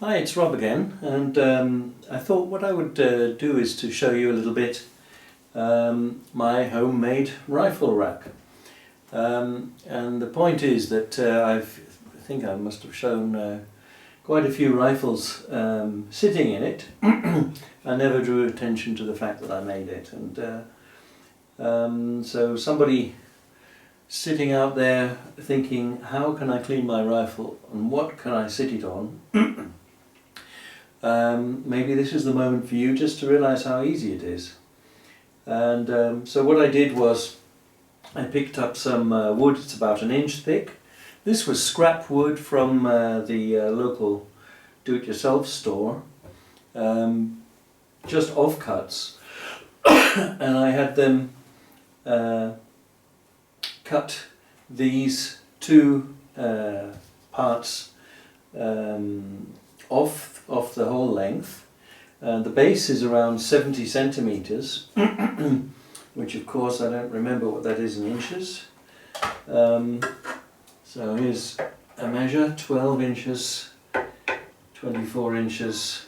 Hi, it's Rob again, and I thought what I would do is to show you a little bit my homemade rifle rack. And the point is that I think I must have shown quite a few rifles sitting in it. I never drew attention to the fact that I made it, and so somebody sitting out there thinking, how can I clean my rifle and what can I sit it on? Maybe this is the moment for you just to realise how easy it is. And so what I did was I picked up some wood. It's about 1 inch thick. This was scrap wood from the local do-it-yourself store, just offcuts, and I had them cut these two parts off the whole length. The base is around 70 centimeters, which of course I don't remember what that is in inches. So here's a measure: 12 inches, 24 inches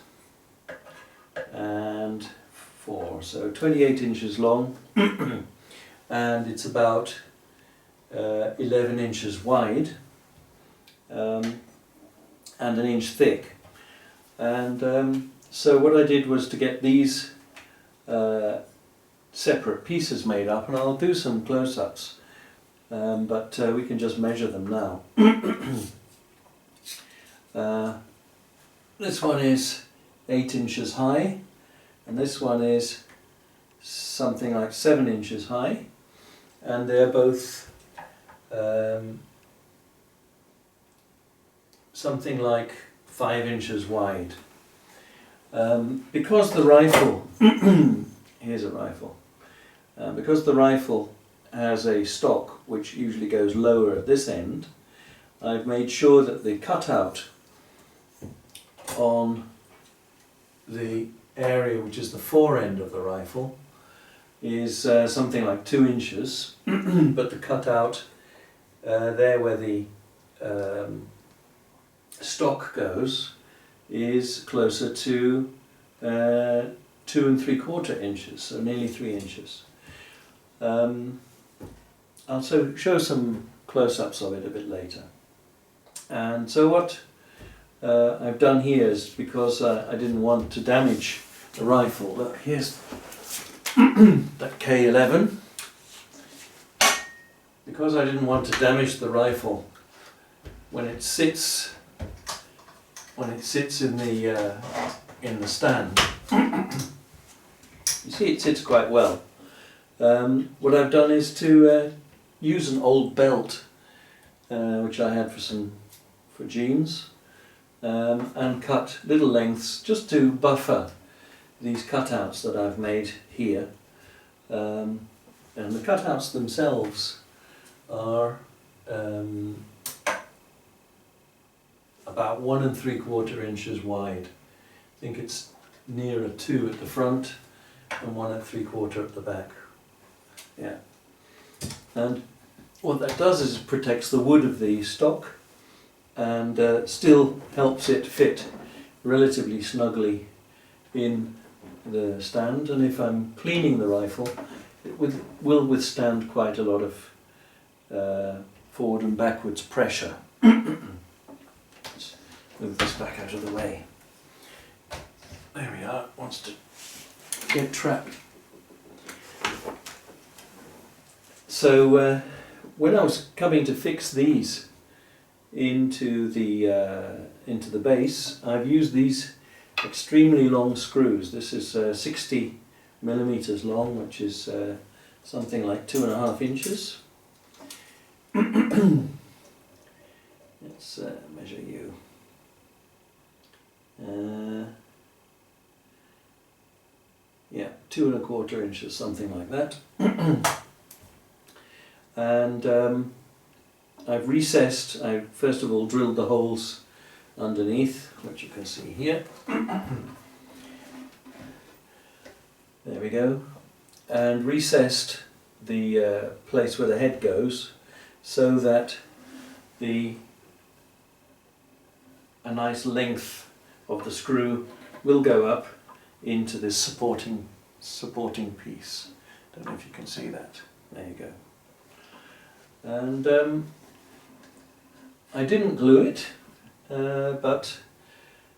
and 4, so 28 inches long, and it's about 11 inches wide and 1 inch thick. And so what I did was to get these separate pieces made up, and I'll do some close-ups, but we can just measure them now. This one is 8 inches high, and this one is something like 7 inches high, and they're both something like 5 inches wide. Because the rifle, here's a rifle, because the rifle has a stock which usually goes lower at this end, I've made sure that the cutout on the area which is the fore end of the rifle is something like 2 inches, but the cutout there where the stock goes is closer to 2 3/4 inches, so nearly 3 inches. I'll show some close-ups of it a bit later. And so what I've done here is, because I didn't want to damage the rifle, look, here's that K11. Because I didn't want to damage the rifle when it sits in the stand, you see it sits quite well. What I've done is to use an old belt which I had for jeans, and cut little lengths just to buffer these cutouts that I've made here. And the cutouts themselves are about 1 3/4 inches wide. I think it's nearer 2 at the front and 1 3/4 at the back. Yeah. And what that does is it protects the wood of the stock and still helps it fit relatively snugly in the stand. And if I'm cleaning the rifle, it will withstand quite a lot of forward and backwards pressure. Let's move this back out of the way. There we are. It wants to get trapped. So when I was coming to fix these into the base, I've used these extremely long screws. This is 60 millimeters long, which is something like 2.5 inches. Let's measure you. Yeah, 2 1/4 inches, something like that. And I've recessed. I first of all drilled the holes underneath, which you can see here. There we go. And recessed the place where the head goes, so that a nice length of the screw will go up into this supporting piece. Don't know if you can see that. There you go. And I didn't glue it, but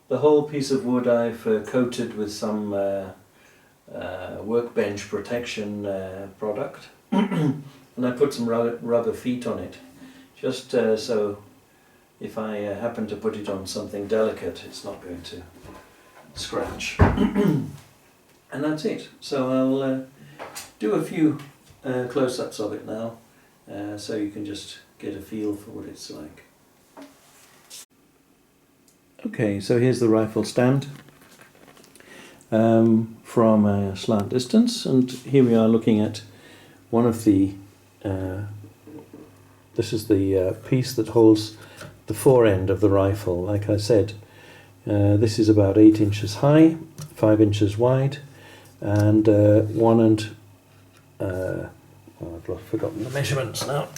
the whole piece of wood I've coated with some Workbench protection product, and I put some rubber feet on it, just so if I happen to put it on something delicate, it's not going to scratch. And that's it. So I'll do a few close-ups of it now, so you can just get a feel for what it's like. Okay, so here's the rifle stand from a slant distance, and here we are looking at one of the this is the piece that holds the fore end of the rifle. Like I said, this is about 8 inches high, 5 inches wide, and I've forgotten the measurements now.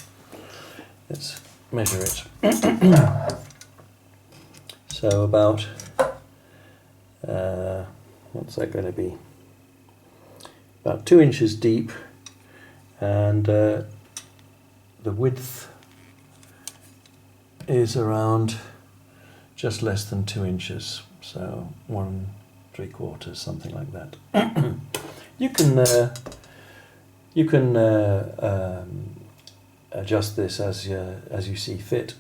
Let's measure it. So about, what's that going to be? About 2 inches deep, and the width is around just less than 2 inches, so 1 3/4, something like that. You can adjust this as you see fit.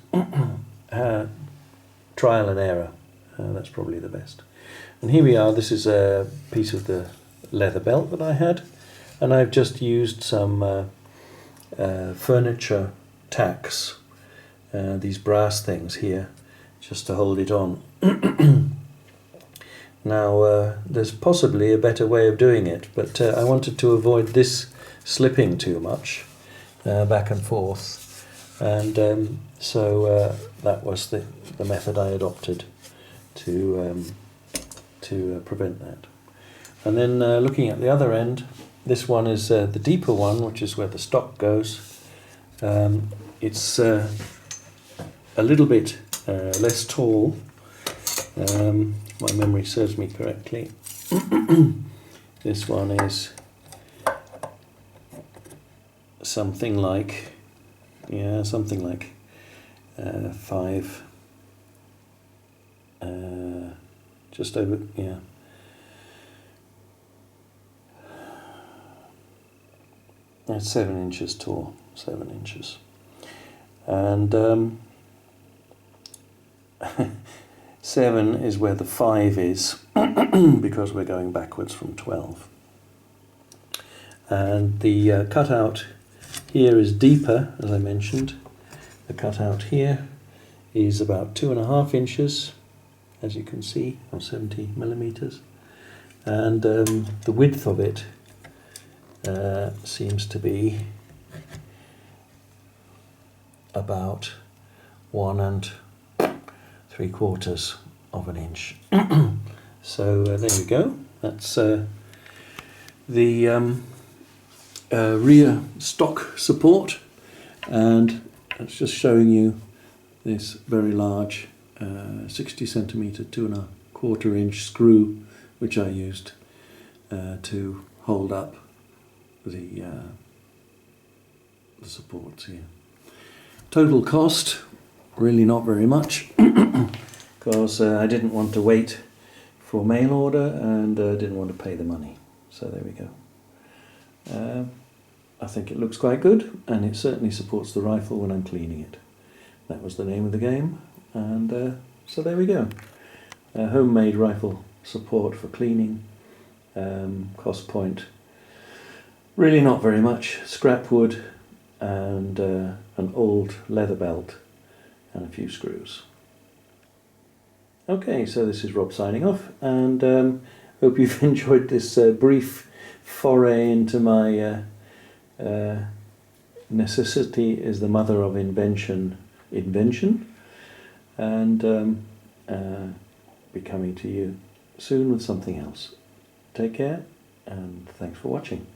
Trial and error, that's probably the best. And here we are. This is a piece of the leather belt that I had, and I've just used some furniture tacks, these brass things here, just to hold it on. Now there's possibly a better way of doing it, but I wanted to avoid this slipping too much back and forth, and so that was the method I adopted to prevent that. And then looking at the other end, this one is the deeper one, which is where the stock goes. It's a little bit less tall, my memory serves me correctly. This one is something like, five, just over, it's 7 inches tall, 7 inches. And 7 is where the 5 is, because we're going backwards from 12. And the cutout here is deeper, as I mentioned. The cutout here is about 2.5 inches, as you can see, or 70 millimeters. And the width of it seems to be about 1 3/4 of an inch. So there you go. That's the rear stock support, and it's just showing you this very large 60 centimeter 2.25 inch screw, which I used to hold up the supports here. Total cost, really not very much, because I didn't want to wait for mail order, and didn't want to pay the money. So there we go. I think it looks quite good, and it certainly supports the rifle when I'm cleaning it. That was the name of the game, and so there we go. Homemade rifle support for cleaning. Cost point, really not very much. Scrap wood and an old leather belt and a few screws. Okay, so this is Rob signing off, and hope you've enjoyed this brief foray into my necessity is the mother of invention, and be coming to you soon with something else. Take care, and thanks for watching.